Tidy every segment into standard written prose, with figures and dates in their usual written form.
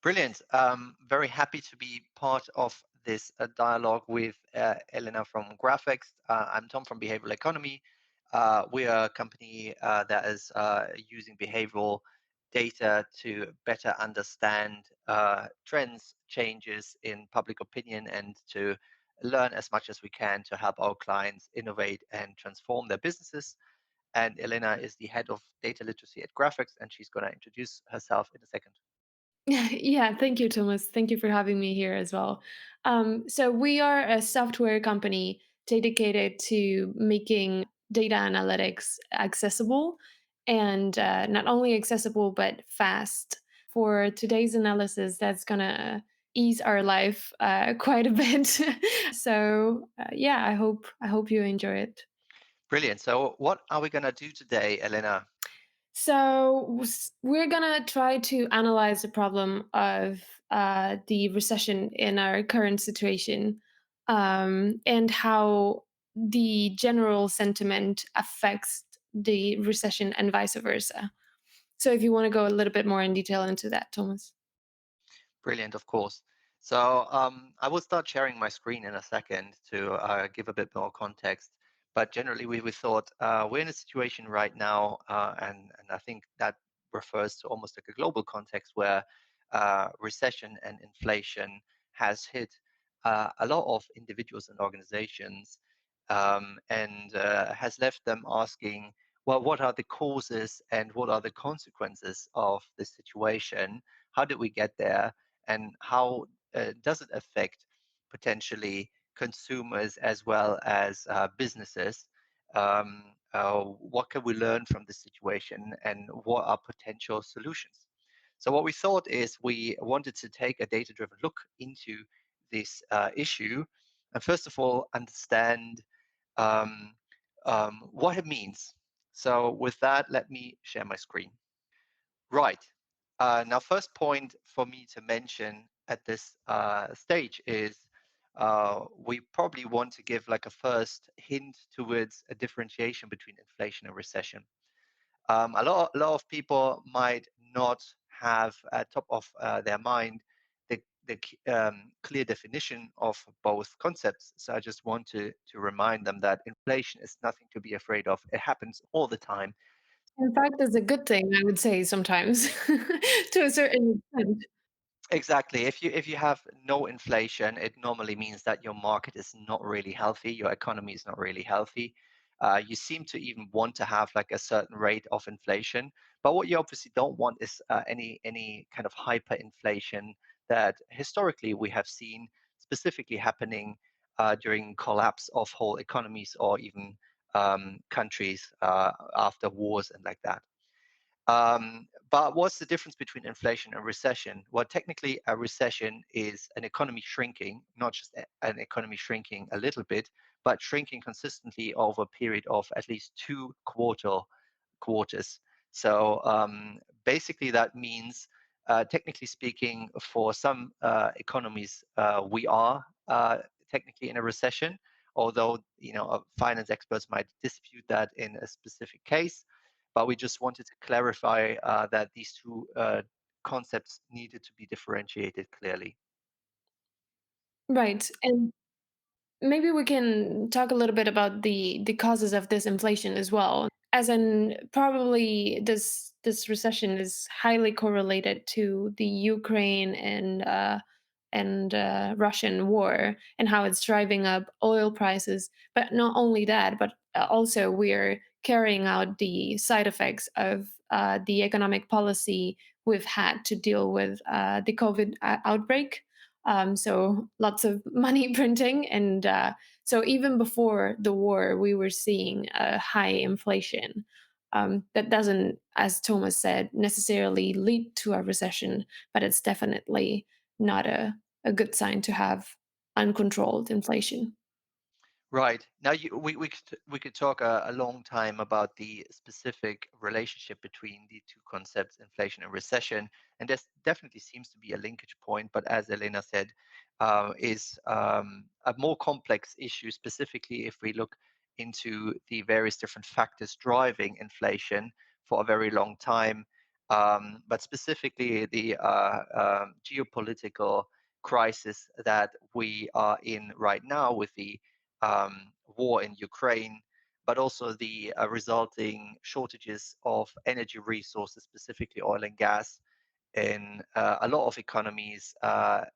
Brilliant. Very happy to be part of this dialogue with Elena from Graphext. I'm Tom from Behavioral Economy. We are a company that is using behavioral data to better understand trends, changes in public opinion, and to learn as much as we can to help our clients innovate and transform their businesses. And Elena is the head of data literacy at Graphext, and she's going to introduce herself in a second. Yeah, thank you, Thomas. Thank you for having me here as well. So we are a software company dedicated to making data analytics accessible and not only accessible but fast. For today's analysis, that's gonna ease our life quite a bit. So I hope you enjoy it. Brilliant. So, what are we going to do today, Elena? We're gonna try to analyze the problem of the recession in our current situation, and how the general sentiment affects the recession and vice versa. So, if you want to go a little bit more in detail into that, Thomas. Brilliant, of course. So, I will start sharing my screen in a second to give a bit more context. But generally, we thought we're in a situation right now, and I think that refers to almost like a global context where recession and inflation has hit a lot of individuals and organizations, and has left them asking, well, what are the causes and what are the consequences of this situation? How did we get there? And how does it affect potentially consumers as well as businesses? What can we learn from the situation, and what are potential solutions? So what we thought is we wanted to take a data-driven look into this issue, and first of all understand um, what it means. So with that, let me share my screen. Right. Now, first point for me to mention at this stage is we probably want to give like a first hint towards a differentiation between inflation and recession. A lot of people might not have at top of their mind the clear definition of both concepts. So I just want to remind them that inflation is nothing to be afraid of. It happens all the time. In fact, it's a good thing, I would say sometimes, to a certain extent. Exactly. If you have no inflation, it normally means that your market is not really healthy, your economy is not really healthy. You seem to even want to have like a certain rate of inflation, but what you obviously don't want is any kind of hyperinflation that historically we have seen specifically happening during collapse of whole economies or even countries after wars and like that. But what's the difference between inflation and recession? Well, technically, a recession is an economy shrinking, not just an economy shrinking a little bit, but shrinking consistently over a period of at least quarters. So basically, that means, technically speaking, for some economies, we are technically in a recession. Although finance experts might dispute that in a specific case, but we just wanted to clarify that these two concepts needed to be differentiated clearly. Right. And maybe we can talk a little bit about the causes of this inflation as well. As in, probably this recession is highly correlated to the Ukraine and Russian war and how it's driving up oil prices. But not only that, but also we're carrying out the side effects of the economic policy we've had to deal with the COVID outbreak. So lots of money printing, and so even before the war, we were seeing a high inflation. That doesn't, as Thomas said, necessarily lead to a recession, but it's definitely not a good sign to have uncontrolled inflation. Right. Now, we could talk a long time about the specific relationship between the two concepts, inflation and recession, and there definitely seems to be a linkage point. But as Elena said, is a more complex issue, specifically if we look into the various different factors driving inflation for a very long time. but specifically the geopolitical crisis that we are in right now with the war in Ukraine, but also the resulting shortages of energy resources, specifically oil and gas, in a lot of economies,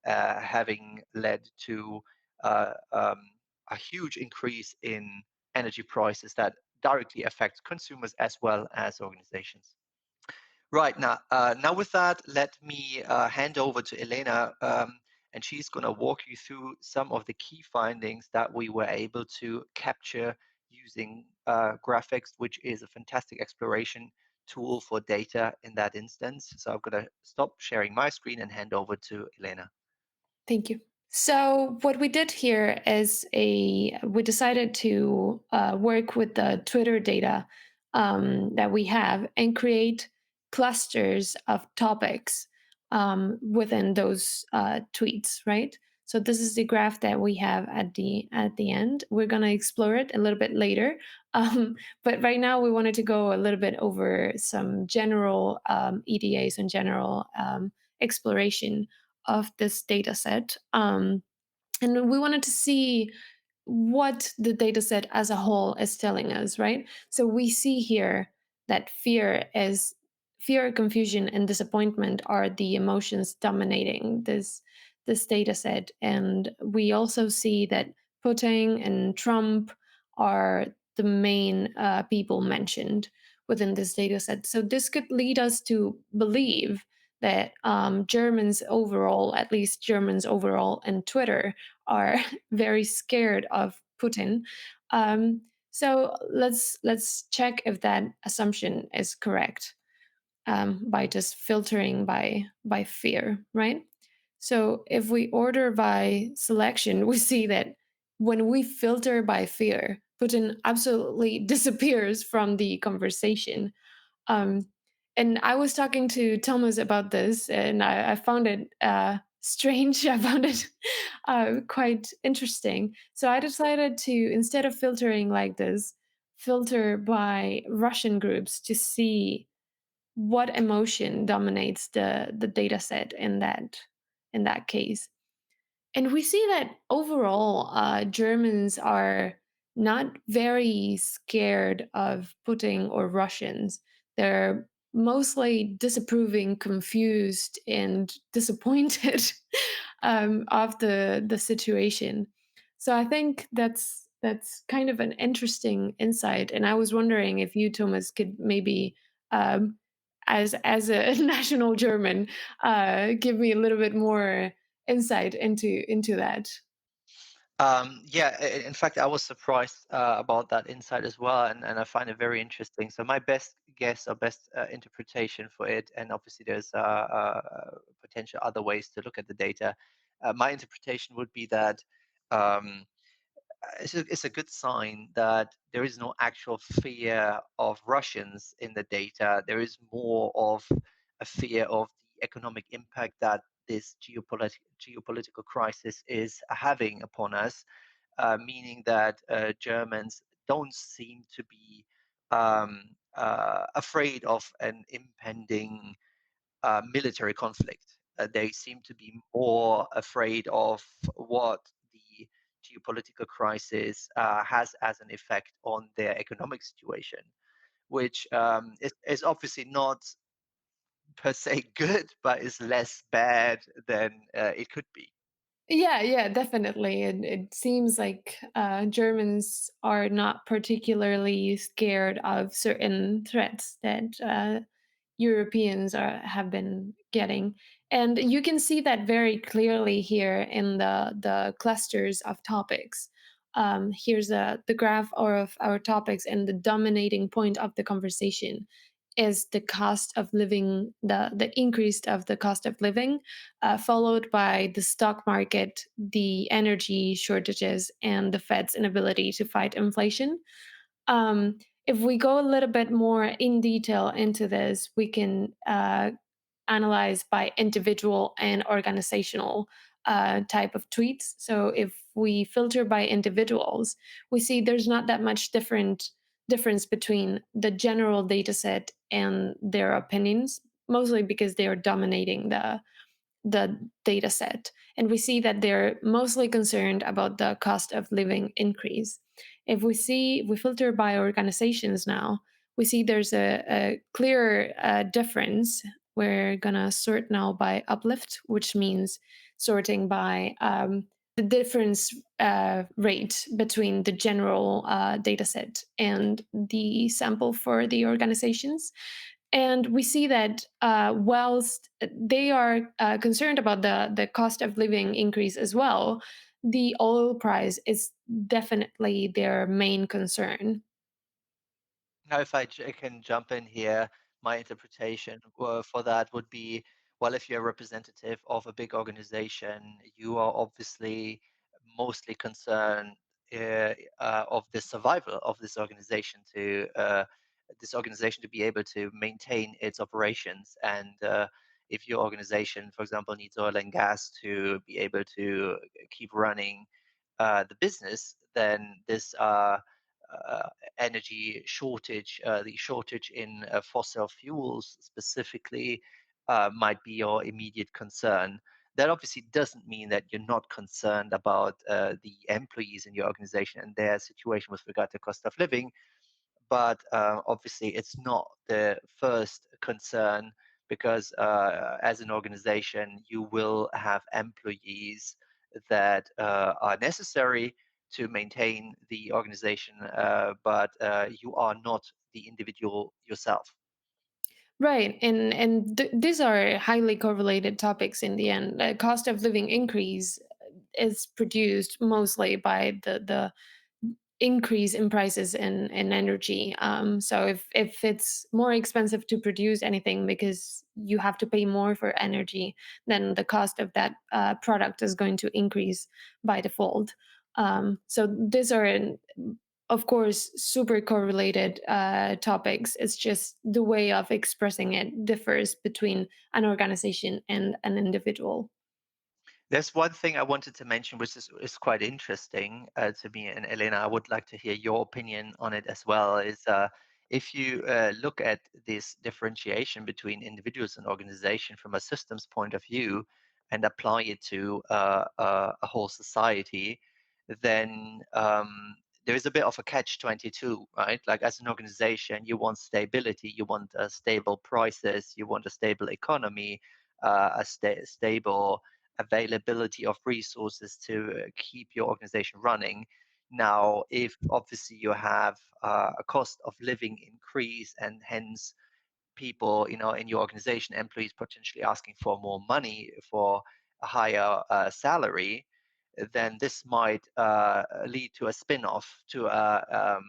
having led to a huge increase in energy prices that directly affect consumers as well as organizations. Right now with that, let me hand over to Elena, and she's going to walk you through some of the key findings that we were able to capture using Graphext, which is a fantastic exploration tool for data in that instance. So I'm going to stop sharing my screen and hand over to Elena. Thank you. So what we did here is we decided to work with the Twitter data that we have and create clusters of topics within those tweets, right? So this is the graph that we have at the end. We're gonna explore it a little bit later, but right now we wanted to go a little bit over some general EDAs and general exploration of this data set. And we wanted to see what the data set as a whole is telling us, right? So we see here that fear, confusion, and disappointment are the emotions dominating this data set. And we also see that Putin and Trump are the main people mentioned within this data set. So this could lead us to believe that Germans overall, at least Germans overall, and Twitter are very scared of Putin. So let's check if that assumption is correct by just filtering by fear, right? So if we order by selection, we see that when we filter by fear, Putin absolutely disappears from the conversation. um, and I was talking to Thomas about this, and I found it strange. I found it quite interesting. So I decided to, instead of filtering like this, filter by Russian groups to see what emotion dominates the data set in that case. And we see that overall, Germans are not very scared of Putin or Russians. They're mostly disapproving, confused, and disappointed of the situation. So I think that's kind of an interesting insight. And I was wondering if you, Thomas, could maybe, as a national German, give me a little bit more insight into that. Yeah, in fact, I was surprised about that insight as well, and I find it very interesting. So my best guess or best interpretation for it, and obviously there's potential other ways to look at the data. My interpretation would be that um, it's a good sign that there is no actual fear of Russians in the data. There is more of a fear of the economic impact that this geopolitical crisis is having upon us, meaning that Germans don't seem to be afraid of an impending military conflict. They seem to be more afraid of what the geopolitical crisis has as an effect on their economic situation, which is obviously not per se good, but is less bad than it could be. Yeah, yeah, definitely. It seems like Germans are not particularly scared of certain threats that Europeans have been getting, and you can see that very clearly here in the clusters of topics. Here's the graph of our topics, and the dominating point of the conversation is the cost of living, the increase of the cost of living, followed by the stock market, the energy shortages, and the Fed's inability to fight inflation. If we go a little bit more in detail into this, we can analyze by individual and organizational type of tweets. So if we filter by individuals, we see there's not that much difference between the general data set and their opinions. mostly because they are dominating the data set. And we see that they're mostly concerned about the cost of living increase. We filter by organizations now, we see there's a clear difference. We're gonna sort now by uplift, which means sorting by the difference rate between the general data set and the sample for the organizations. And we see that whilst they are concerned about the cost of living increase as well, the oil price is definitely their main concern. Now, if can jump in here, my interpretation for that would be, well, if you're a representative of a big organization, you are obviously mostly concerned of the survival of this organization to be able to maintain its operations. And if your organization, for example, needs oil and gas to be able to keep running the business, then this uh, energy shortage, the shortage in fossil fuels specifically, might be your immediate concern. That obviously doesn't mean that you're not concerned about the employees in your organization and their situation with regard to cost of living, but obviously it's not the first concern, because as an organization you will have employees that are necessary to maintain the organization, but you are not the individual yourself. Right, and these are highly correlated topics in the end. The cost of living increase is produced mostly by the increase in prices in energy. So if it's more expensive to produce anything because you have to pay more for energy, then the cost of that product is going to increase by default. So these are, of course, super correlated topics. It's just the way of expressing it differs between an organization and an individual. There's one thing I wanted to mention, which is quite interesting to me, and Elena, I would like to hear your opinion on it as well. Is if you look at this differentiation between individuals and organization from a systems point of view, and apply it to a whole society, then there is a bit of a catch-22, right? Like, as an organization, you want stability, you want stable prices, you want a stable economy, stable availability of resources to keep your organization running. Now, if obviously you have a cost of living increase, and hence people, in your organization, employees potentially asking for more money for a higher salary, then this might lead to a spin-off, to a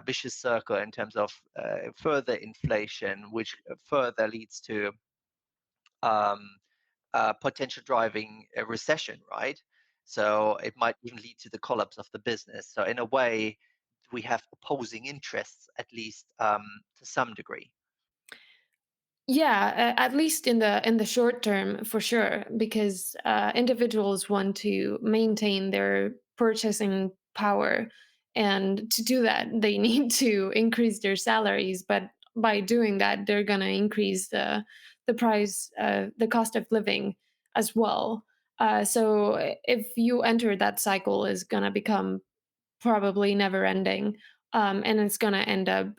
vicious circle in terms of further inflation, which further leads to um, potential driving a recession, right? So it might even lead to the collapse of the business. So in a way, we have opposing interests, at least to some degree. Yeah, at least in the short term, for sure, because individuals want to maintain their purchasing power, and to do that, they need to increase their salaries. But by doing that, they're gonna increase the price, the cost of living as well. So if you enter that cycle, is gonna become probably never ending. And it's going to end up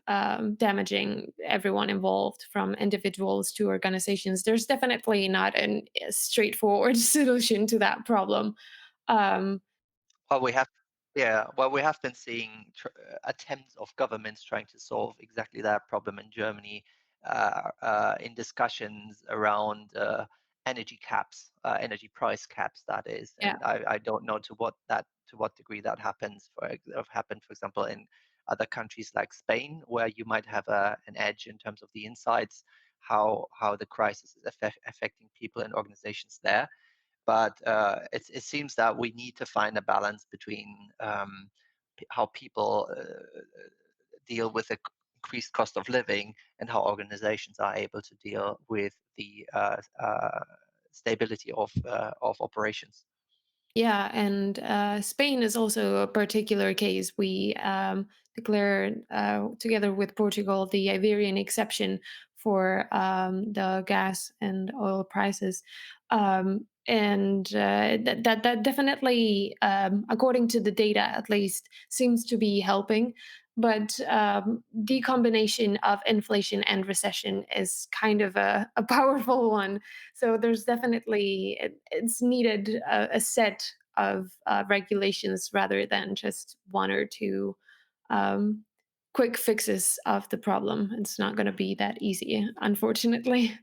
damaging everyone involved, from individuals to organizations. There's definitely not a straightforward solution to that problem. Um, Well, we have been seeing attempts of governments trying to solve exactly that problem in Germany, in discussions around energy caps, energy price caps, that is. yeah. And I don't know to what degree that have happened, for example, in other countries like Spain, where you might have an edge in terms of the insights, how the crisis is affecting people and organizations there. But it seems that we need to find a balance between how people deal with the increased cost of living, and how organizations are able to deal with the stability of operations. Yeah, and Spain is also a particular case. We declared, together with Portugal, the Iberian exception for the gas and oil prices. And that definitely, according to the data at least, seems to be helping. But the combination of inflation and recession is kind of a powerful one. So there's definitely it's needed a set of regulations rather than just one or two um, quick fixes of the problem. It's not going to be that easy, unfortunately.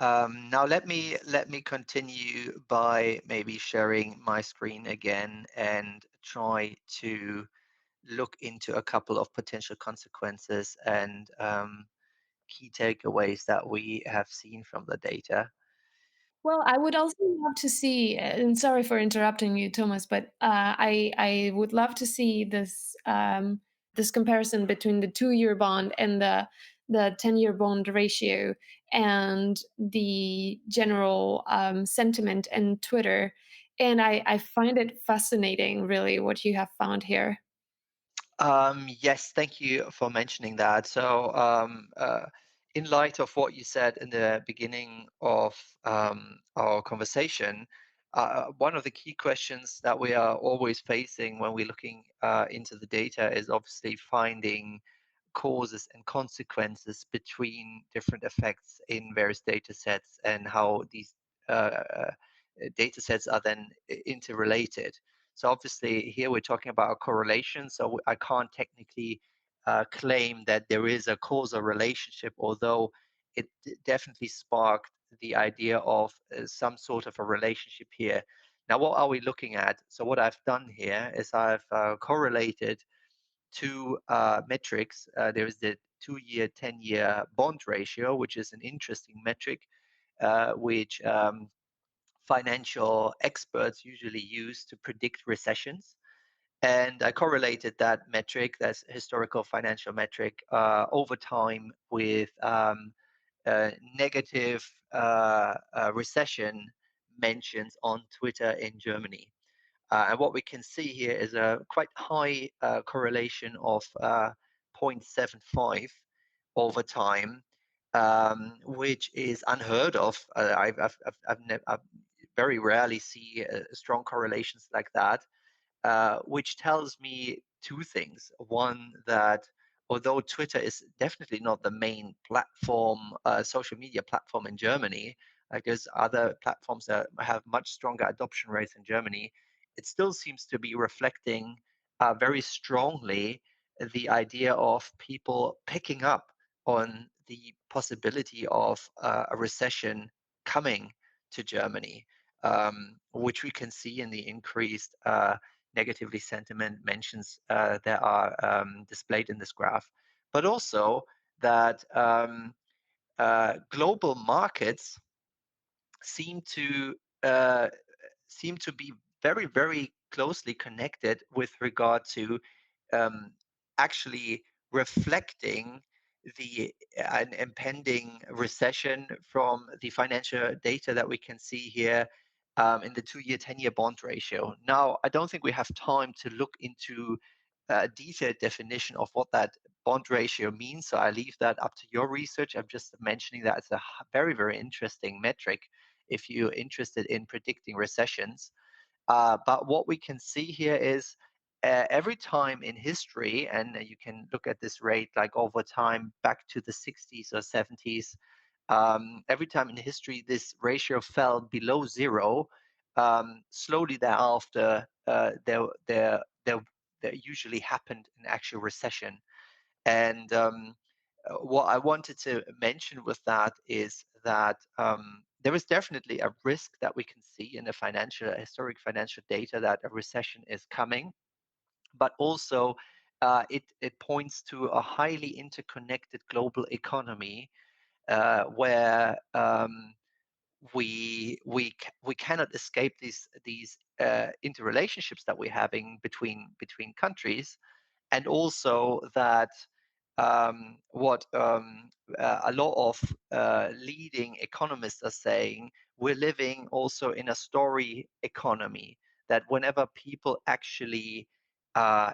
Now let me continue by maybe sharing my screen again and try to look into a couple of potential consequences and key takeaways that we have seen from the data. Well, I would also love to see, and sorry for interrupting you, Thomas, but I would love to see this comparison between the 2-year bond and the 10-year bond ratio and the general sentiment in Twitter. And I find it fascinating, really, what you have found here. Yes, thank you for mentioning that. So, in light of what you said in the beginning of our conversation, one of the key questions that we are always facing when we're looking into the data is obviously finding causes and consequences between different effects in various data sets and how these data sets are then interrelated. So obviously here we're talking about a correlation. So I can't technically claim that there is a causal relationship, although it definitely sparked the idea of some sort of a relationship here. Now, what are we looking at? So what I've done here is I've correlated two metrics. There is the 2-year, 10-year bond ratio, which is an interesting metric, which financial experts usually use to predict recessions. And I correlated that metric, that's historical financial metric, over time with negative recession mentions on Twitter in Germany. And what we can see here is a quite high correlation of 0.75 over time, which is unheard of. I've very rarely see strong correlations like that, which tells me two things. One, that although Twitter is definitely not the main platform, social media platform in Germany, like there's other platforms that have much stronger adoption rates in Germany, it still seems to be reflecting very strongly the idea of people picking up on the possibility of a recession coming to Germany, which we can see in the increased negatively sentiment mentions that are displayed in this graph, but also that global markets seem to uh, seem to be very, very closely connected with regard to um, actually reflecting the an impending recession from the financial data that we can see here in the 2-year, 10-year bond ratio. Now, I don't think we have time to look into a detailed definition of what that bond ratio means, so I leave that up to your research. I'm just mentioning that it's a very, very interesting metric if you're interested in predicting recessions. But what we can see here is every time in history, and you can look at this rate like over time back to the 60s or 70s, every time in history this ratio fell below zero. Slowly thereafter, there usually happened an actual recession. And what I wanted to mention with that is that there is definitely a risk that we can see in the historic financial data that a recession is coming, but also it points to a highly interconnected global economy where we cannot escape these interrelationships that we're having between countries, and also that what a lot of leading economists are saying, we're living also in a story economy, that whenever people actually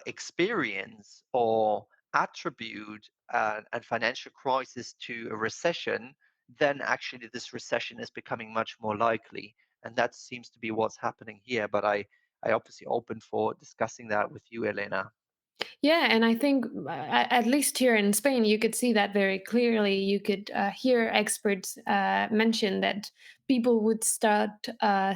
experience or attribute a financial crisis to a recession, then actually this recession is becoming much more likely. And that seems to be what's happening here. But I obviously open for discussing that with you, Elena. Yeah, and I think at least here in Spain, you could see that very clearly. You could hear experts mention that people would start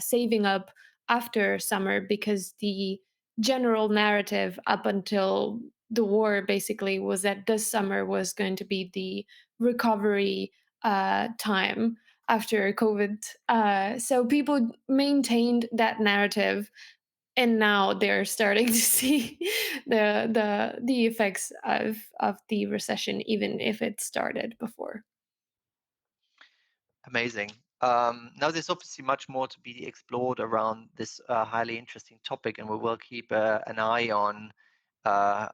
saving up after summer because the general narrative up until the war basically was that this summer was going to be the recovery time after COVID. So people maintained that narrative, and now they're starting to see the effects of the recession, even if it started before. Amazing. Now, there's obviously much more to be explored around this highly interesting topic, and we will keep an eye on the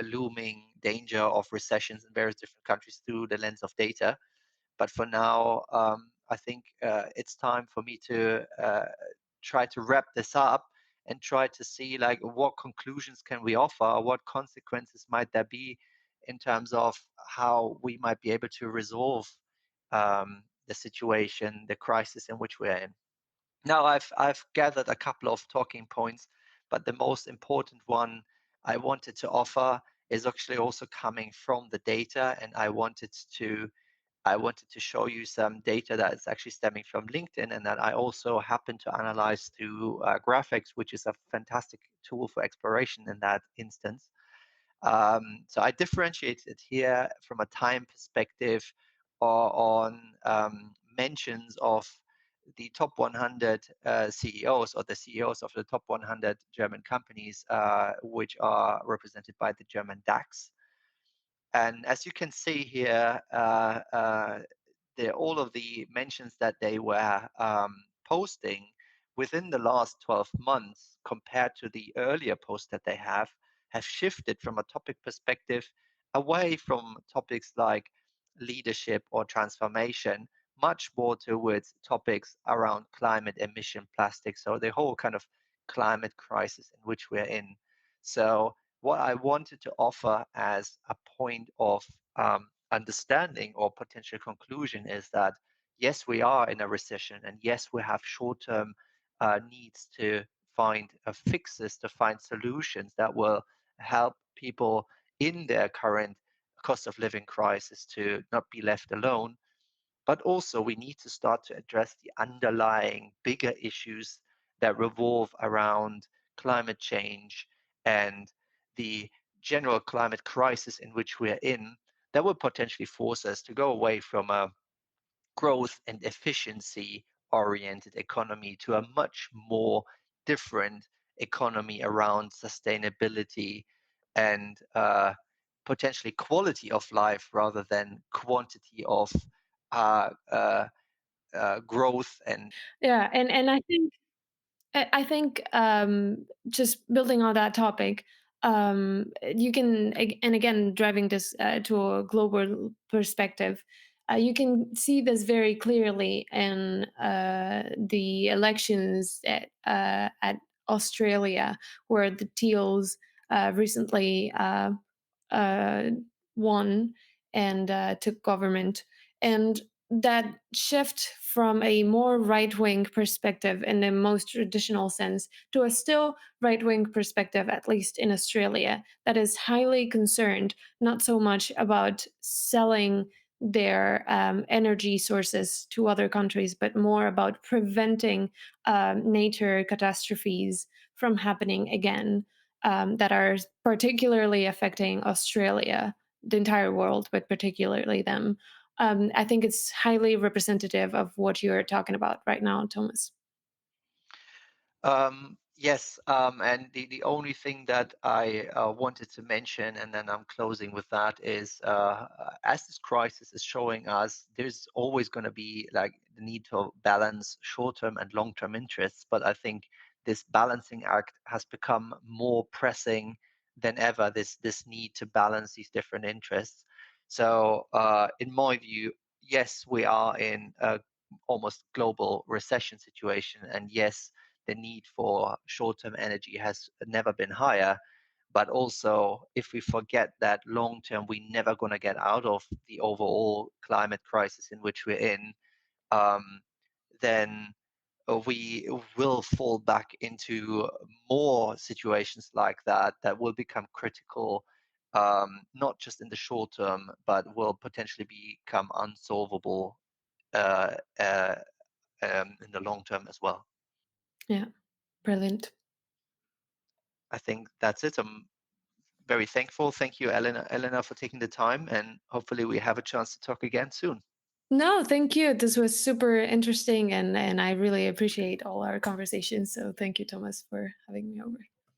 looming danger of recessions in various different countries through the lens of data. But for now, I think it's time for me to try to wrap this up and try to see like what conclusions can we offer, what consequences might there be in terms of how we might be able to resolve the situation, the crisis in which we're in. Now, I've gathered a couple of talking points, but the most important one I wanted to offer is actually also coming from the data, and I wanted to show you some data that is actually stemming from LinkedIn and that I also happen to analyze through Graphex, which is a fantastic tool for exploration in that instance. So I differentiated here from a time perspective on mentions of the top 100 CEOs or the CEOs of the top 100 German companies, which are represented by the German DAX. And as you can see here, all of the mentions that they were posting within the last 12 months compared to the earlier posts that they have shifted from a topic perspective away from topics like leadership or transformation, much more towards topics around climate emission plastics. So the whole kind of climate crisis in which we're in. So what I wanted to offer as a point of understanding or potential conclusion is that yes, we are in a recession, and yes, we have short-term needs to find fixes, to find solutions that will help people in their current cost of living crisis to not be left alone. But also, we need to start to address the underlying bigger issues that revolve around climate change and the general climate crisis in which we're in, that will potentially force us to go away from a growth and efficiency oriented economy to a much more different economy around sustainability and potentially quality of life rather than quantity of uh, uh, growth and Yeah, and I think just building on that topic, you can, and again, driving this to a global perspective, you can see this very clearly in the elections at Australia, where the Teals recently uh, won and took government. And that shift from a more right wing perspective in the most traditional sense to a still right wing perspective, at least in Australia, that is highly concerned not so much about selling their energy sources to other countries, but more about preventing nature catastrophes from happening again, that are particularly affecting Australia, the entire world, but particularly them. I think it's highly representative of what you're talking about right now, Thomas. Yes, and the only thing that I wanted to mention, and then I'm closing with that, is as this crisis is showing us, there's always going to be like the need to balance short-term and long-term interests. But I think this balancing act has become more pressing than ever. This need to balance these different interests. So, in my view, yes, we are in a almost global recession situation, and yes, the need for short-term energy has never been higher. but also if we forget that long term we're never going to get out of the overall climate crisis in which we're in, um, then we will fall back into more situations like that that will become critical, not just in the short term, but will potentially become unsolvable uh, uh, in the long term as well. Yeah, brilliant. I think that's it. I'm very thankful. Thank you, Elena, for taking the time, and hopefully we have a chance to talk again soon. No, thank you. This was super interesting, and I really appreciate all our conversations. So thank you, Thomas, for having me over.